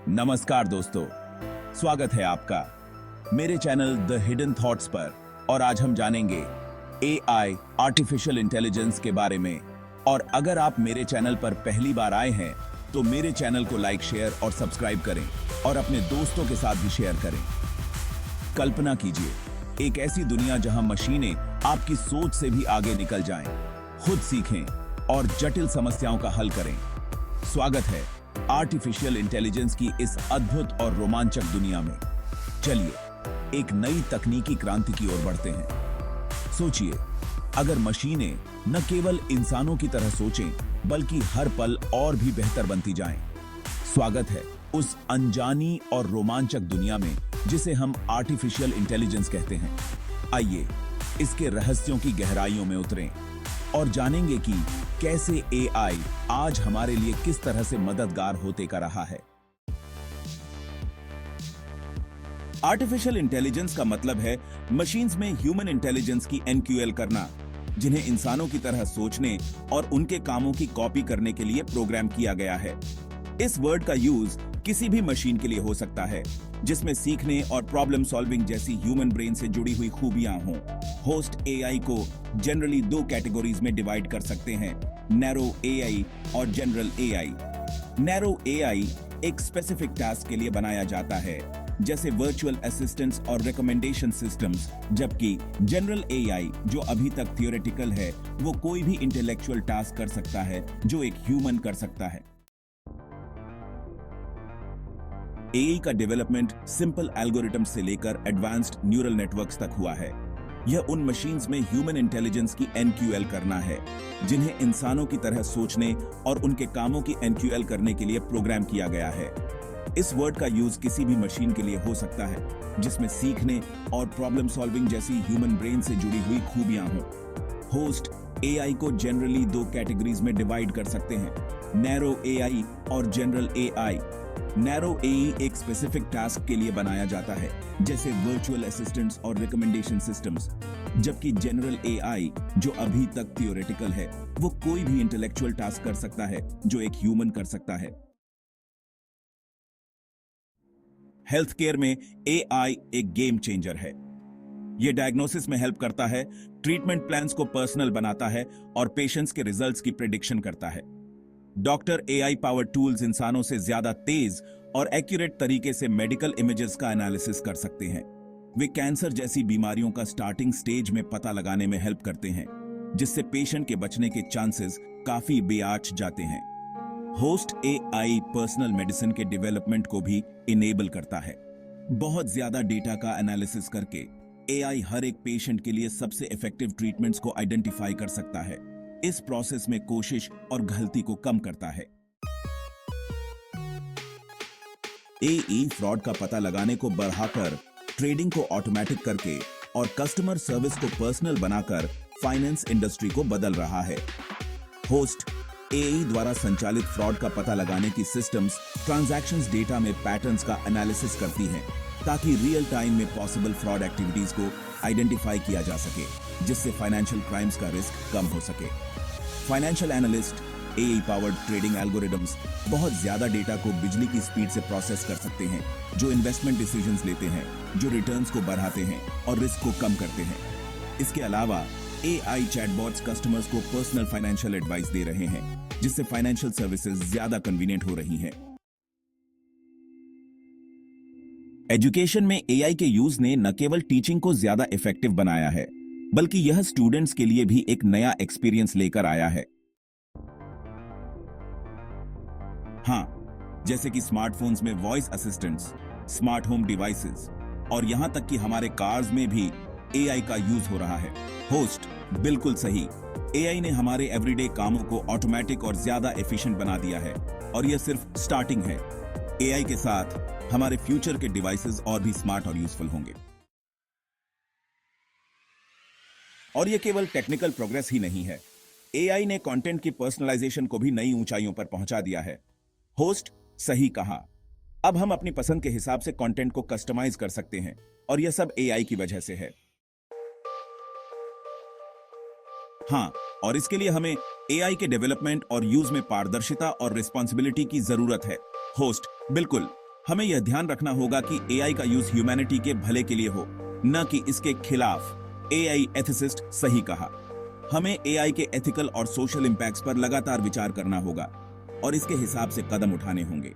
नमस्कार दोस्तों, स्वागत है आपका मेरे चैनल द हिडन थॉट्स पर। और आज हम जानेंगे एआई आर्टिफिशियल इंटेलिजेंस के बारे में। और अगर आप मेरे चैनल पर पहली बार आए हैं तो मेरे चैनल को लाइक, शेयर और सब्सक्राइब करें और अपने दोस्तों के साथ भी शेयर करें। कल्पना कीजिए एक ऐसी दुनिया जहां मशीनें आपकी सोच से भी आगे निकल जाएं, खुद सीखें और जटिल समस्याओं का हल करें। स्वागत है आर्टिफिशियल इंटेलिजेंस की इस अद्भुत और रोमांचक दुनिया में। चलिए एक नई तकनीकी क्रांति की ओर बढ़ते हैं। सोचिए, अगर मशीनें न केवल इंसानों की तरह सोचें बल्कि हर पल और भी बेहतर बनती जाएं। स्वागत है उस अनजानी और रोमांचक दुनिया में जिसे हम आर्टिफिशियल इंटेलिजेंस कहते हैं। आइए इसके रहस्यों की गहराइयों में उतरें और जानेंगे कि कैसे एआई आज हमारे लिए किस तरह से मददगार होते का रहा है। आर्टिफिशियल इंटेलिजेंस का मतलब है मशीन्स में ह्यूमन इंटेलिजेंस की एनक्यूएल करना, जिन्हें इंसानों की तरह सोचने और उनके कामों की कॉपी करने के लिए प्रोग्राम किया गया है। इस वर्ड का यूज किसी भी मशीन के लिए हो सकता है जिसमें सीखने और प्रॉब्लम सॉल्विंग जैसी ह्यूमन ब्रेन से जुड़ी हुई खूबियां हों। होस्ट एआई को जनरली दो कैटेगरीज में डिवाइड कर सकते हैं, नैरो एआई और जनरल एआई। नैरो एआई एक स्पेसिफिक टास्क के लिए बनाया जाता है, जैसे वर्चुअल असिस्टेंट्स और रिकमेंडेशन सिस्टम्स, जबकि जनरल एआई जो अभी तक थियोरेटिकल है, वो कोई भी इंटेलेक्चुअल टास्क कर सकता है जो एक ह्यूमन कर सकता है। एआई का डेवलपमेंट सिंपल एल्गोरिथम्स से लेकर एडवांस्ड न्यूरल नेटवर्क्स तक हुआ है। यह उन मशीन्स में ह्यूमन इंटेलिजेंस की एनक्यूएल करना है जिन्हें इंसानों की तरह सोचने और उनके कामों की एनक्यूएल करने के लिए प्रोग्राम किया गया है। इस वर्ड का यूज किसी भी मशीन के लिए हो सकता है जिसमें सीखने और प्रॉब्लम सॉल्विंग जैसी ह्यूमन ब्रेन से जुड़ी हुई खूबियां हों। होस्ट एआई को जनरली दो कैटेगरीज में डिवाइड कर सकते हैं, नैरो एआई और जनरल एआई। नैरो एआई एक स्पेसिफिक टास्क के लिए बनाया जाता है, जैसे वर्चुअल असिस्टेंट्स और रिकमेंडेशन सिस्टम्स, जबकि जनरल एआई जो अभी तक थियोरेटिकल है, वो कोई भी इंटेलेक्चुअल टास्क कर सकता है जो एक ह्यूमन कर सकता है। हेल्थ केयर में एआई एक गेम चेंजर है। यह डायग्नोसिस में हेल्प करता है, ट्रीटमेंट प्लान्स को पर्सनल बनाता है और पेशेंट्स के रिजल्ट्स की प्रेडिक्शन करता है। डॉक्टर एआई पावर टूल्स इंसानों से ज्यादा तेज और एक्यूरेट तरीके से मेडिकल इमेजेस का एनालिसिस कर सकते हैं। वे कैंसर जैसी बीमारियों का स्टार्टिंग स्टेज में पता लगाने में हेल्प करते हैं, जिससे पेशेंट के बचने के चांसेस काफी बेआछ जाते हैं। होस्ट एआई पर्सनल मेडिसिन के डेवलपमेंट को भी इनेबल करता है। बहुत ज्यादा डेटा का एनालिसिस करके एआई हर एक पेशेंट के लिए सबसे इफेक्टिव ट्रीटमेंट्स को आइडेंटिफाई कर सकता है। इस प्रोसेस में कोशिश और गलती को कम करता है। एआई फ्रॉड का पता लगाने को बढ़ाकर ट्रेडिंग को ऑटोमेटिक करके और कस्टमर सर्विस को पर्सनल बनाकर फाइनेंस इंडस्ट्री को बदल रहा है। होस्ट एआई द्वारा संचालित फ्रॉड का पता लगाने की सिस्टम्स ट्रांजैक्शंस डेटा में पैटर्न्स का एनालिसिस करती हैं, ताकि रियल टाइम में पॉसिबल फ्रॉड एक्टिविटीज को आइडेंटिफाई किया जा सके, जिससे फाइनेंशियल क्राइम्स का रिस्क कम हो सके। Financial analyst AI powered trading algorithms बहुत ज्यादा डेटा को बिजली की स्पीड से प्रोसेस कर सकते हैं, जो इन्वेस्टमेंट डिसीजंस लेते हैं, जो रिटर्न्स को बढ़ाते हैं और रिस्क को कम करते हैं। इसके अलावा एआई चैटबॉट्स कस्टमर्स को पर्सनल फाइनेंशियल एडवाइस दे रहे हैं, जिससे फाइनेंशियल सर्विसेज ज्यादा कन्वीनियंट हो रही हैं। एजुकेशन में एआई के यूज ने न केवल टीचिंग को ज्यादा इफेक्टिव बनाया है, बल्कि यह स्टूडेंट्स के लिए भी एक नया एक्सपीरियंस लेकर आया है। हाँ, जैसे कि स्मार्टफोन्स में voice assistants, smart home devices और यहां तक कि हमारे कार्स में भी एआई का यूज हो रहा है। होस्ट बिल्कुल सही, एआई ने हमारे एवरीडे कामों को ऑटोमेटिक और ज्यादा एफिशिएंट बना दिया है, और यह सिर्फ स्टार्टिंग है। एआई के साथ हमारे फ्यूचर के डिवाइसेस और भी स्मार्ट और यूजफुल होंगे। और यह केवल टेक्निकल प्रोग्रेस ही नहीं है, एआई ने कंटेंट की पर्सनलाइजेशन को भी नई ऊंचाइयों पर पहुंचा दिया है। होस्ट सही कहा, अब हम अपनी पसंद के हिसाब से कंटेंट को कस्टमाइज कर सकते हैं, और यह सब एआई की वजह से है। हाँ, और इसके लिए हमें एआई के डेवलपमेंट और यूज में पारदर्शिता और रिस्पॉन्सिबिलिटी की जरूरत है। होस्ट बिल्कुल, हमें यह ध्यान रखना होगा कि एआई का यूज ह्यूमैनिटी के भले के लिए हो, न कि इसके खिलाफ। एआई एथिसिस्ट सही कहा। हमें एआई के एथिकल और सोशल इंपैक्ट्स पर लगातार विचार करना होगा और इसके हिसाब से कदम उठाने होंगे।